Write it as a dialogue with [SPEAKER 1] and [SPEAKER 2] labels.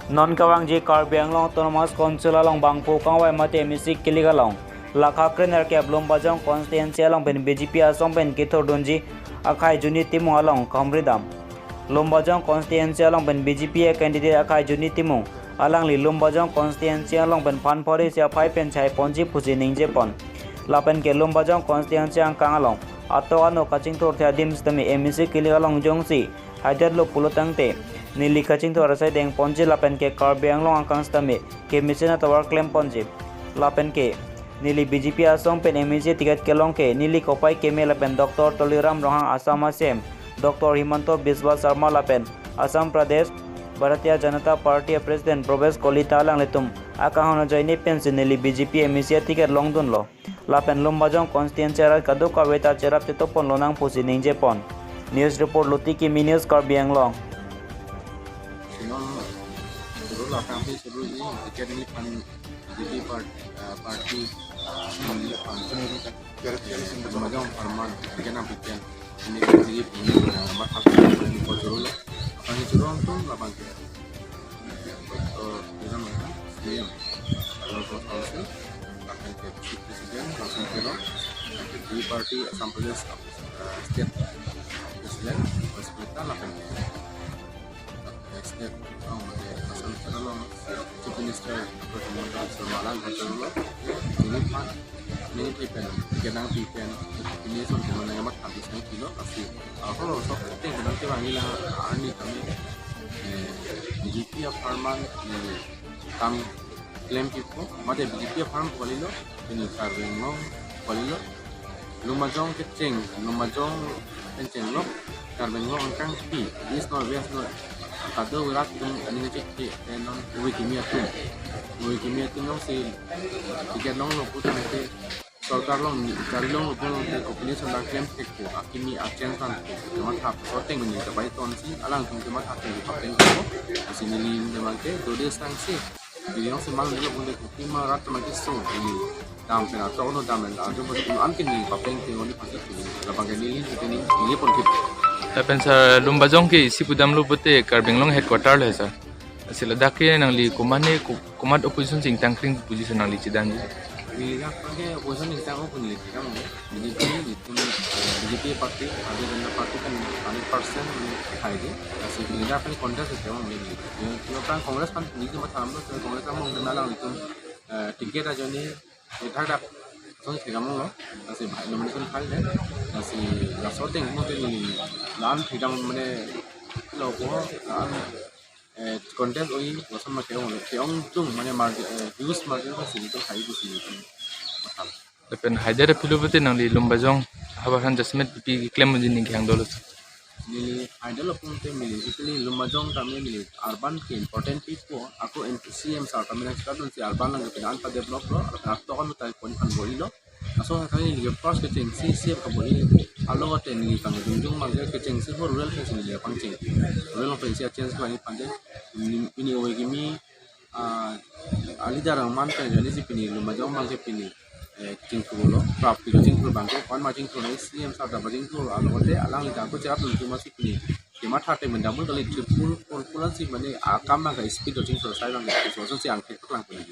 [SPEAKER 1] non kawang ji Karbi Anglong autonomous council along bangpo kangwai mate misik kiligalong Lakha krener ke lumbajong constituency along pen BJP asong pen kithor donji akai juni timung along kahumri dam lumbajong constituency along pen BJP candidate akai juni timung alang li lumbajong constituency along pen phan phori sia phai pen chai ponji phuji ningje pon lapen ke lumbajong constituency ang kang along ato ano kaching thor thya dim stami misik kiligalong jongsi haidar lo pulotangte nili kaching thor asai deng ponji lapen ke Karbi Anglong angkang stami ke misina tawar claim ponji lapen ke nili BJP asong pen MEC tiket kelong ke nili kopai Kimi lapen Dr. Toliram Rohang Asam Asem Dr. Himanto Biswa Sharma lapen Assam Pradesh Bharatiya Janata Party President Profes Kolita lang letum akahono joini pensi nili BJP MEC tiket longdun lo lapen lumbajong constituency rat kadu kaweta cherap tetopon lonang pusi ningje pon news report Loti Kimi news Karbi Anglong
[SPEAKER 2] party lumbajong farman kena bikin ini jadi masak ini kotor lo apa ini curang tuh lapang ke kita mana dia kalau konstitusi akan ke presiden langsung ke lo di party sampelnya state presiden pas kita lapang state asal kalau chief minister pertemuan semalam betul lo ini pan ini pikiran ini sampai yang mat habis naik kilo pasti kalau sok itu nanti wangi lah ani kami BJP farman kam claim itu made BJP farm bolilo ini Karbi Anglong bolilo lumbajong kencing lo Karbi Anglong angkang pi is no bias no kado wirat tung ini cek non Kimi itu no si tiket long lo putar nanti सरकार लोग चारिलों जो ओपनिंग संदार claim take को Kimi action kan cuma tap sorting ini terbaik tonsi alang cuma tap ini pakai itu sini lin demante dua sanksi jadi yang semang dulu boleh Kimi rat macam so ini dam pernah tahu no dam ada macam amkin ini pakai itu ini pasti ini lapang ini pun kita
[SPEAKER 3] tapi sir lumbajong ke isi pudam lu bote Karbi Anglong headquarter lah sir sila dake nang li kumat opposition sing tangkring position nang li cidan
[SPEAKER 2] Bila pakai oposisi kita pun lihat kan, BJP parti ada dengan parti kan 100% haide, asal bila pakai kongres itu orang lihat. Kalau pakai kongres kan ini cuma tambah, kongres kan mau kenal itu tiket aja ni, kita ada soalnya kita mau loh, asal nominasi file deh, asal sorting mungkin ini, lahan kita mana logo lahan content oi wasam macam orang keong tu mana margin use margin pasti itu high tu sih
[SPEAKER 3] tapi hajar pilu betul nang li lumbajong habahan jasmet pi claim mungkin ni yang dulu
[SPEAKER 2] ni idol pun tu milih jadi lumbajong kami milih urban ke important people aku CM sah kami nak cakap si urban lang kita antar develop lo atau kan kita pun boleh lo asal kami lihat first ke cengsi siap ke boleh alo ka ten ni kang junjung mangga ke cengsi ho rural ke sini dia pangceng rural of Asia change ko ni pande ini owe Kimi ali darang man ka jani si pini lumbajong mangga pini cingkru lo prap pi cingkru bangko kon ma cingkru ni CM sa da cingkru alo de alang ita ko cerap lu cuma si pini kema thate mendamul kali triple pulan si mane akam ma ka speed cingkru sai bang so si angket lang pini